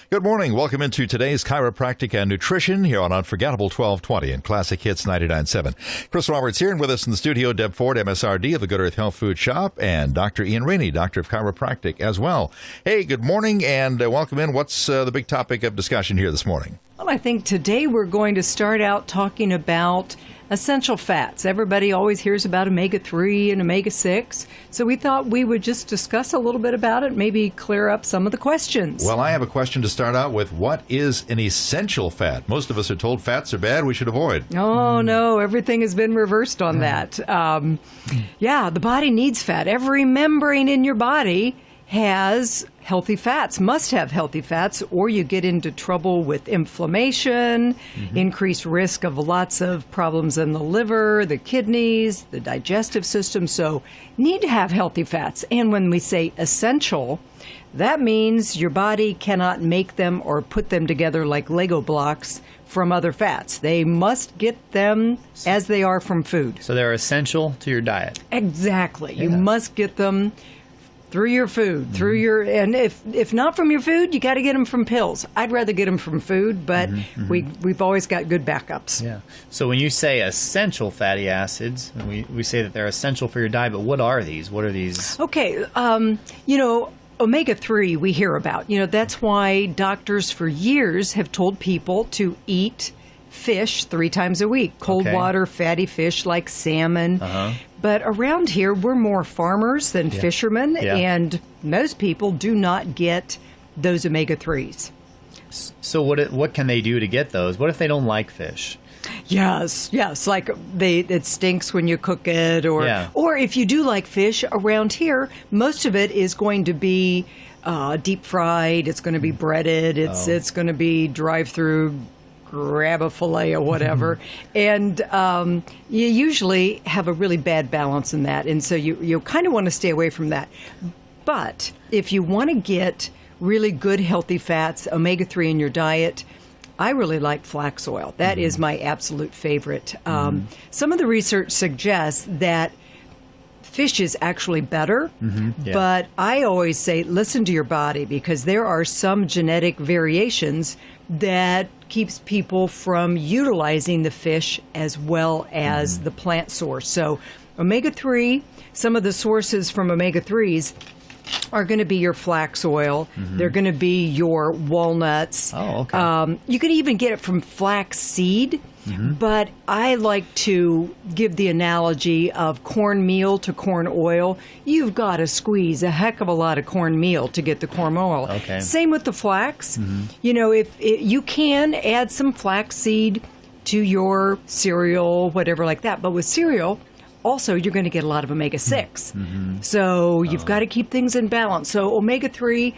Good morning. Welcome into today's Chiropractic and Nutrition here on Unforgettable 1220 and Classic Hits 99.7. Chris Roberts here, and with us in the studio, Deb Ford, MSRD of the Good Earth Health Food Shop, and Dr. Ian Rainey, Doctor of Chiropractic as well. Hey, good morning, and welcome in. What's the big topic of discussion here this morning? Well, I think today we're going to start out talking about essential fats. Everybody always hears about omega-3 and omega-6, so we thought we would just discuss a little bit about it, maybe clear up some of the questions. Well, I have a question to start out with. What is an essential fat? Most of us are told fats are bad, we should avoid. Oh, no, everything has been reversed on that. The body needs fat. Every membrane in your body has healthy fats, must have healthy fats, or you get into trouble with inflammation, increased risk of lots of problems in the liver, the kidneys, the digestive system. So need to have healthy fats. And when we say essential, that means your body cannot make them or put them together like Lego blocks from other fats. They must get them as they are from food. So they're essential to your diet. Exactly. Yeah. You must get them through your food, and if not from your food, you got to get them from pills. I'd rather get them from food, but we've always got good backups. Yeah. So when you say essential fatty acids, we say that they're essential for your diet, but what are these? What are these? Okay, omega-3 we hear about. That's why doctors for years have told people to eat fish 3 times a week, cold water, fatty fish like salmon. But around here, we're more farmers than fishermen, and most people do not get those omega-3s. So what can they do to get those? What if they don't like fish? Yes, like it stinks when you cook it, or if you do like fish, around here, most of it is going to be deep fried, it's going to be breaded, it's going to be drive-through, grab a fillet or whatever, and you usually have a really bad balance in that, and so you kind of want to stay away from that. But if you want to get really good healthy fats, omega-3 in your diet, I really like flax oil. That is my absolute favorite. Some of the research suggests that fish is actually better, but I always say listen to your body, because there are some genetic variations that keeps people from utilizing the fish as well as the plant source. So omega-3, some of the sources from omega-3s are going to be your flax oil. They're going to be your walnuts. Oh, okay. You can even get it from flax seed. But I like to give the analogy of cornmeal to corn oil. You've got to squeeze a heck of a lot of cornmeal to get the corn oil. Okay. Same with the flax. If you can add some flax seed to your cereal, whatever like that. But with cereal, also, you're going to get a lot of omega-6. So you've got to keep things in balance. So omega-3,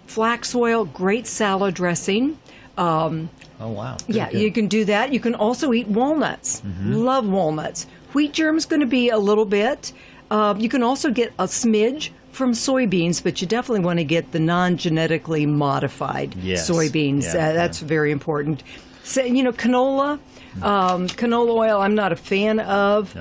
flax oil, great salad dressing. Oh, wow. Good. You can do that. You can also eat walnuts. Love walnuts. Wheat germ's going to be a little bit. You can also get a smidge from soybeans, but you definitely want to get the non-genetically modified soybeans. That's very important. So, canola. Canola oil I'm not a fan of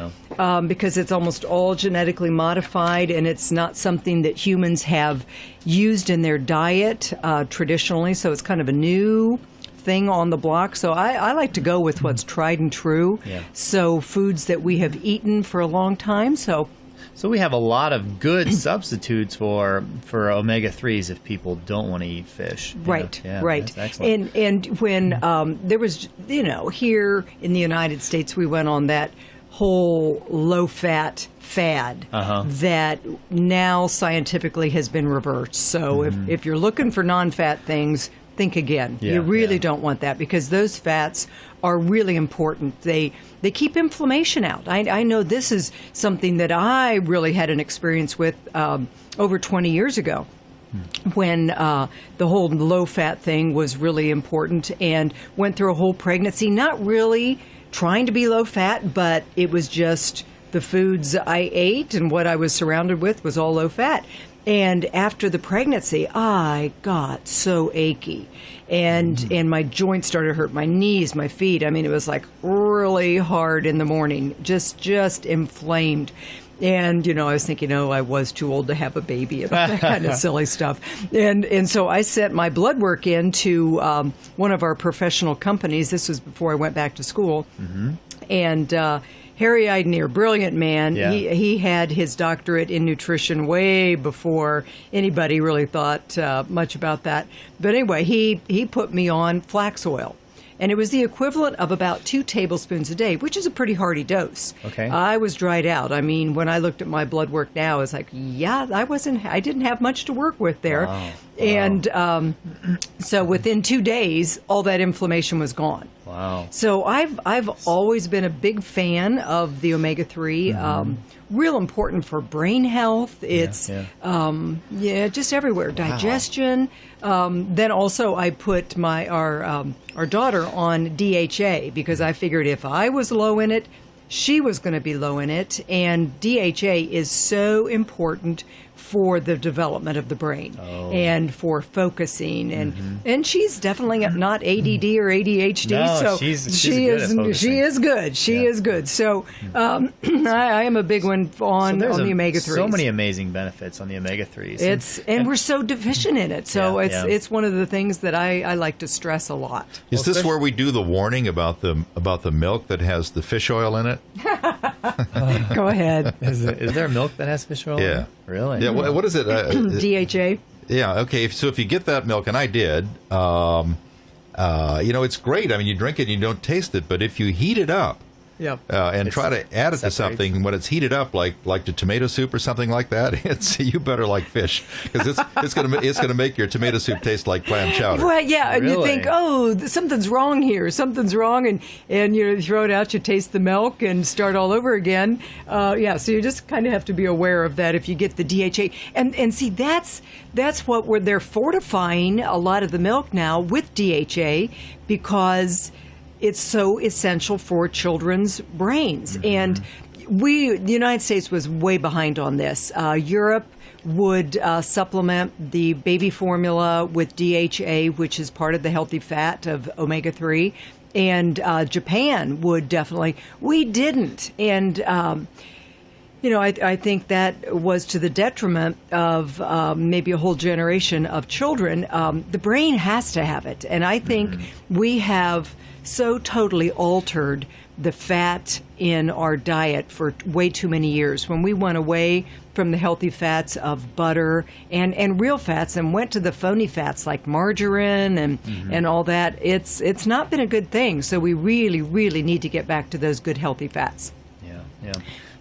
because it's almost all genetically modified, and it's not something that humans have used in their diet traditionally, so it's kind of a new thing on the block. So I like to go with what's tried and true. So foods that we have eaten for a long time. So we have a lot of good substitutes for omega-3s if people don't want to eat fish. Right. That's excellent. And when there was, here in the United States, we went on that whole low-fat fad that now scientifically has been reversed. So if you're looking for non-fat things, think again. You really don't want that, because those fats are really important. They keep inflammation out. I know this is something that I really had an experience with over 20 years ago, when the whole low-fat thing was really important, and went through a whole pregnancy, not really trying to be low-fat, but it was just the foods I ate and what I was surrounded with was all low-fat. And after the pregnancy, I got so achy, and my joints started to hurt, my knees, my feet. I mean, it was like really hard in the morning, just inflamed. And, I was thinking, I was too old to have a baby and all that kind of silly stuff. And so I sent my blood work in to one of our professional companies. This was before I went back to school. Mm-hmm. And Harry Eideneer, brilliant man. Yeah. He had his doctorate in nutrition way before anybody really thought much about that. But anyway, he put me on flax oil. And it was the equivalent of about 2 tablespoons a day, which is a pretty hearty dose. Okay. I was dried out. I mean, when I looked at my blood work now, I was like, I didn't have much to work with there. Wow. And so within 2 days, all that inflammation was gone. Wow. So I've always been a big fan of the omega-3. Real important for brain health. It's just everywhere. Digestion. Then also I put our daughter on DHA because I figured if I was low in it, she was going to be low in it. And DHA is so important for the development of the brain and for focusing, and she's definitely not ADD or ADHD. No, so she's she good at focusing. She is good. She is good. So I am a big one on the omega-3s. So many amazing benefits on the omega-3s. And we're so deficient in it. So it's one of the things that I like to stress a lot. Is this where we do the warning about the milk that has the fish oil in it? Go ahead. Is there milk that has fish oil? Yeah. Really? Yeah. What is it? DHA. Yeah. Okay. So if you get that milk, and I did, it's great. I mean, you drink it and you don't taste it, but if you heat it up, and try to add it to something when it's heated up, like to tomato soup or something like that, you better like fish because it's gonna make your tomato soup taste like clam chowder. Well, yeah, and Really? you think, something's wrong here, something's wrong, and you throw it out, you taste the milk, and start all over again. So you just kind of have to be aware of that if you get the DHA, and see that's what they're fortifying a lot of the milk now with DHA because it's so essential for children's brains. And the United States was way behind on this. Europe would supplement the baby formula with DHA, which is part of the healthy fat of omega-3. And Japan would definitely. We didn't. And I think that was to the detriment of maybe a whole generation of children. The brain has to have it. And I think we have so totally altered the fat in our diet for way too many years. When we went away from the healthy fats of butter and real fats and went to the phony fats like margarine and all that, it's not been a good thing. So we really, really need to get back to those good healthy fats. Yeah.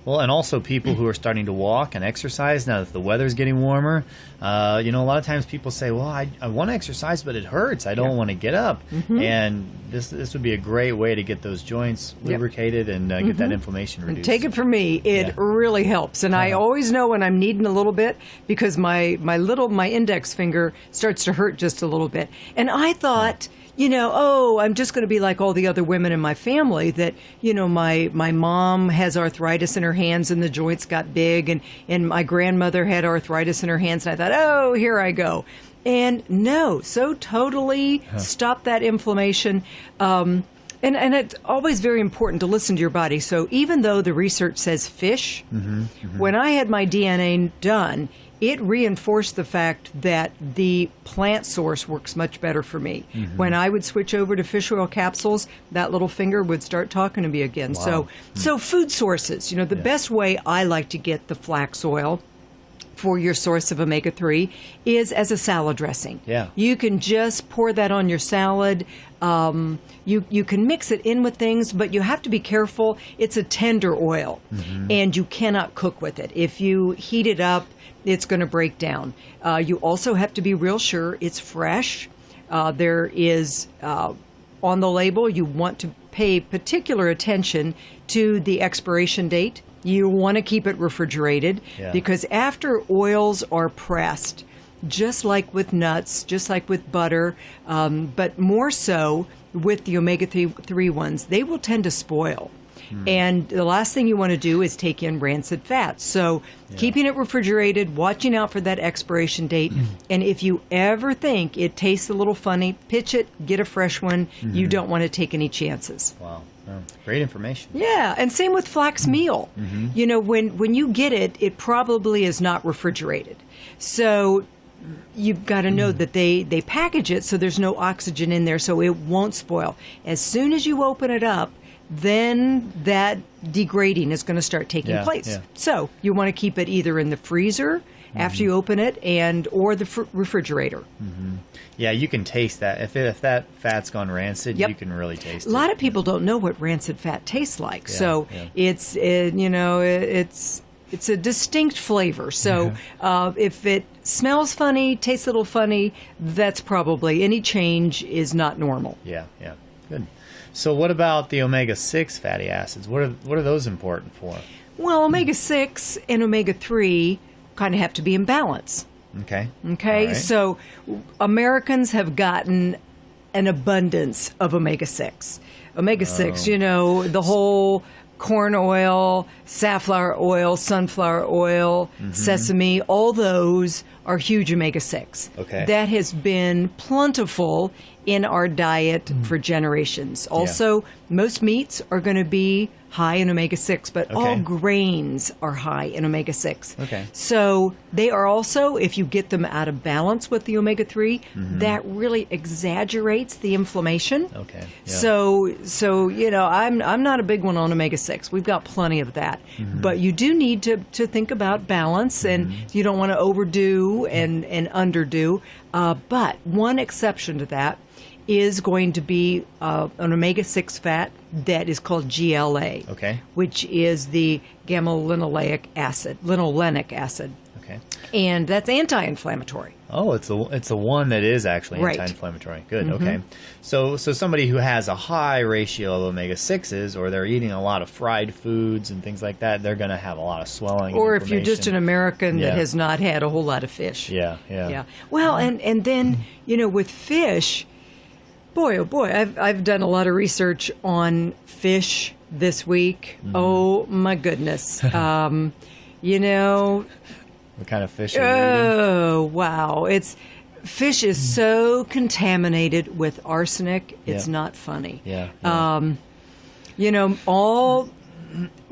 Well, and also people who are starting to walk and exercise now that the weather's getting warmer. A lot of times people say, well, I want to exercise, but it hurts. I don't want to get up. And this would be a great way to get those joints lubricated and get that inflammation reduced. Take it from me. It really helps. And I always know when I'm needing a little bit because my index finger starts to hurt just a little bit. And I thought... I'm just going to be like all the other women in my family that, my mom has arthritis in her hands and the joints got big and my grandmother had arthritis in her hands. And I thought, here I go. And no, so totally stop that inflammation. And it's always very important to listen to your body. So even though the research says fish, when I had my DNA done, it reinforced the fact that the plant source works much better for me. When I would switch over to fish oil capsules, that little finger would start talking to me again. Wow. So food sources, the best way I like to get the flax oil for your source of omega-3 is as a salad dressing. Yeah. You can just pour that on your salad. You can mix it in with things, but you have to be careful. It's a tender oil, and you cannot cook with it. If you heat it up, it's going to break down. You also have to be real sure it's fresh. There is, on the label, you want to pay particular attention to the expiration date. You want to keep it refrigerated because after oils are pressed, just like with nuts, just like with butter, but more so with the omega-3 ones, they will tend to spoil. And the last thing you want to do is take in rancid fats. So keeping it refrigerated, watching out for that expiration date. And if you ever think it tastes a little funny, pitch it, get a fresh one. You don't want to take any chances. Wow. Oh, great information. Yeah, and same with flax meal. You know, when you get it, it probably is not refrigerated. So you've got to know that they package it so there's no oxygen in there, so it won't spoil. As soon as you open it up, then that degrading is going to start taking place. Yeah. So you want to keep it either in the freezer after you open it or the refrigerator. Yeah, you can taste that. If that fat's gone rancid, you can really taste it. A lot of people don't know what rancid fat tastes like. So it's a distinct flavor. So if it smells funny, tastes a little funny, that's probably any change is not normal. Yeah, good. So what about the omega-6 fatty acids? What are those important for? Well, omega-6 and omega-3 kind of have to be in balance. Okay. Right. So Americans have gotten an abundance of omega-6. Omega-6, you know, the whole corn oil, safflower oil, sunflower oil, sesame, all those are huge omega-6. Okay. That has been plentiful in our diet for generations. Also, most meats are going to be high in omega-6, but all grains are high in omega-6. Okay. So they are also, if you get them out of balance with the omega-3, that really exaggerates the inflammation. Okay. Yeah. So you know, I'm not a big one on omega-6. We've got plenty of that. But you do need to think about balance, and you don't want to overdo and underdo. But one exception to that is going to be an omega-6 fat that is called GLA, which is the gamma-linoleic acid, linolenic acid. Okay. And that's anti-inflammatory. Oh, it's the one that is actually anti-inflammatory. Good. Okay. So somebody who has a high ratio of omega-6s, or they're eating a lot of fried foods and things like that, they're going to have a lot of swelling. Or if you're just an American that has not had a whole lot of fish. Yeah. Well, and then, you know, with fish, boy, oh boy, I've done a lot of research on fish this week. Oh my goodness. You know, what kind of fish are you eating? Oh, wow. Fish is so contaminated with arsenic, it's not funny. Yeah. You know,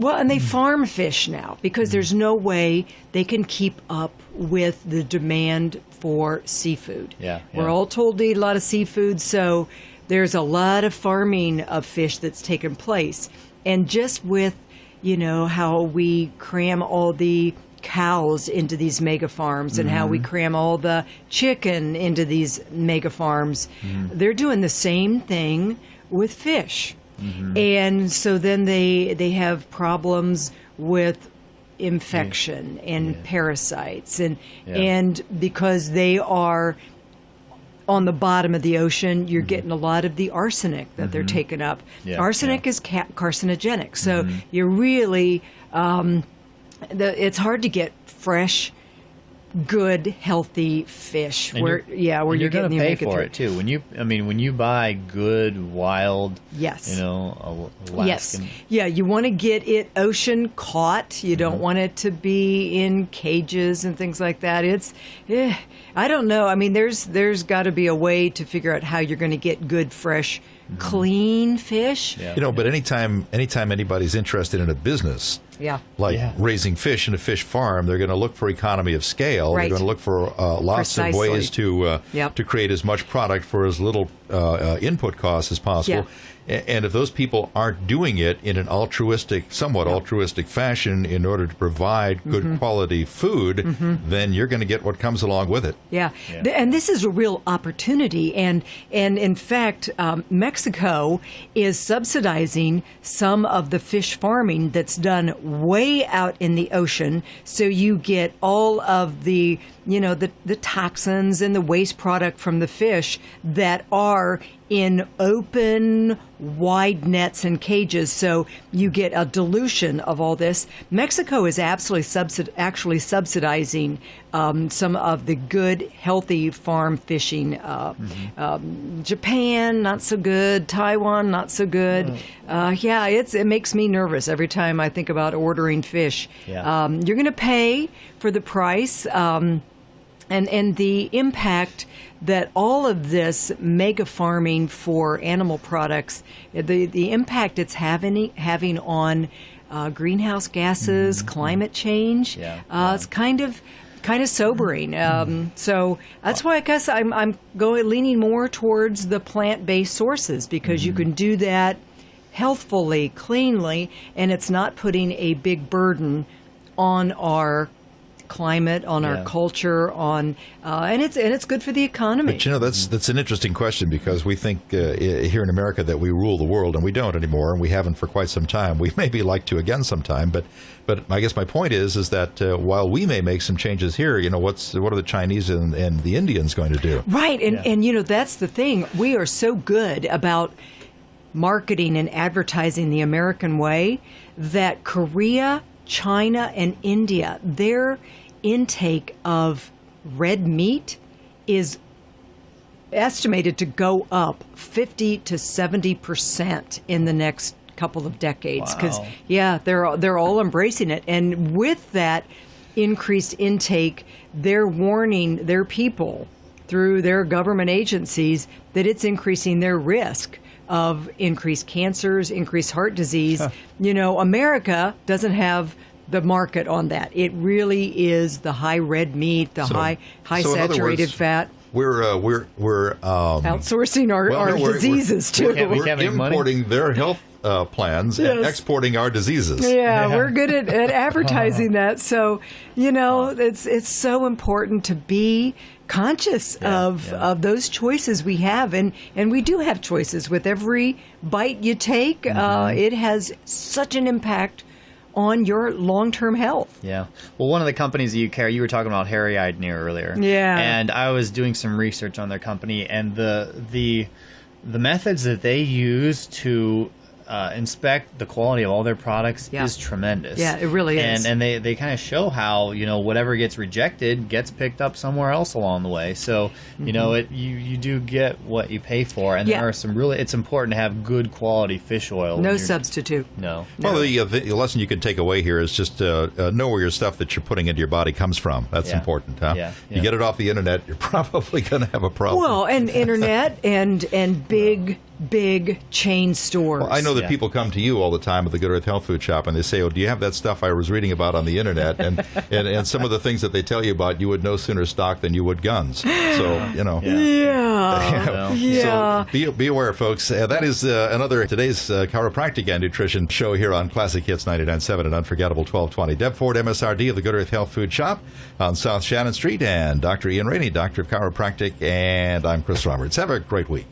and they farm fish now because there's no way they can keep up with the demand for seafood. We're all told to eat a lot of seafood, so there's a lot of farming of fish that's taken place. And just with, you know, how we cram all the cows into these mega farms and how we cram all the chicken into these mega farms, they're doing the same thing with fish. And so then they have problems with infection and parasites and because they are on the bottom of the ocean, you're getting a lot of the arsenic that they're taking up. Arsenic is carcinogenic, so you're really it's hard to get fresh, good, healthy fish. And where you're going to getting pay for it too. When you buy good wild, you know, Alaskan. You want to get it ocean caught. You don't want it to be in cages and things like that. I don't know. I mean, there's got to be a way to figure out how you're going to get good, fresh, clean fish. You know, but anytime anybody's interested in a business, raising fish in a fish farm, they're going to look for economy of scale. They're going to look for lots of ways to create as much product for as little input costs as possible. And if those people aren't doing it in an somewhat altruistic fashion in order to provide good quality food, then you're going to get what comes along with it. And this is a real opportunity. And in fact, Mexico is subsidizing some of the fish farming that's done way out in the ocean. So you get all of the, you know, the toxins and the waste product from the fish that are in open wide nets and cages, so you get a dilution of all this. Mexico is absolutely actually subsidizing some of the good, healthy farm fishing. Japan, not so good. Taiwan, not so good. It makes me nervous every time I think about ordering fish. Yeah. You're going to pay for the price, and the impact that all of this mega farming for animal products, the impact it's having on greenhouse gases, climate change, it's kind of sobering. So that's why I guess I'm leaning more towards the plant-based sources, because you can do that healthfully, cleanly, and it's not putting a big burden on our climate, on our culture, and it's good for the economy. But that's an interesting question, because we think here in America that we rule the world, and we don't anymore, and we haven't for quite some time. We maybe like to again sometime, but I guess my point is that while we may make some changes here, what are the Chinese and the Indians going to do? Right, and that's the thing. We are so good about marketing and advertising the American way that Korea, China, and India, their intake of red meat is estimated to go up 50 to 70% in the next couple of decades. Because they're all embracing it, and with that increased intake, they're warning their people through their government agencies that it's increasing their risk of increased cancers, increased heart disease. America doesn't have the market on that. It really is the high red meat, the high saturated fat. We're outsourcing our diseases too. We're importing their health plans and exporting our diseases. Yeah, we're good at advertising that. So it's so important to be conscious of those choices we have, and we do have choices with every bite you take. It has such an impact on your long-term health. Yeah. Well, one of the companies that you carry, you were talking about Harry-eyed near earlier. Yeah. And I was doing some research on their company, and the methods that they use to inspect the quality of all their products is tremendous. Yeah, it really is. And they kind of show how, whatever gets rejected gets picked up somewhere else along the way. So, you do get what you pay for. And there are it's important to have good quality fish oil. No substitute. No. Well, the lesson you can take away here is just know where your stuff that you're putting into your body comes from. That's important, huh? Yeah. You get it off the internet, you're probably going to have a problem. Well, and internet and big chain stores. Well, I know that people come to you all the time at the Good Earth Health Food Shop, and they say, "Oh, do you have that stuff I was reading about on the internet?" And some of the things that they tell you about, you would no sooner stock than you would guns. So So be aware, folks. That is another today's chiropractic and nutrition show here on Classic Hits 99.7 and Unforgettable 1220. Deb Ford, MSRD of the Good Earth Health Food Shop on South Shannon Street, and Dr. Ian Rainey, Doctor of Chiropractic, and I'm Chris Roberts. Have a great week.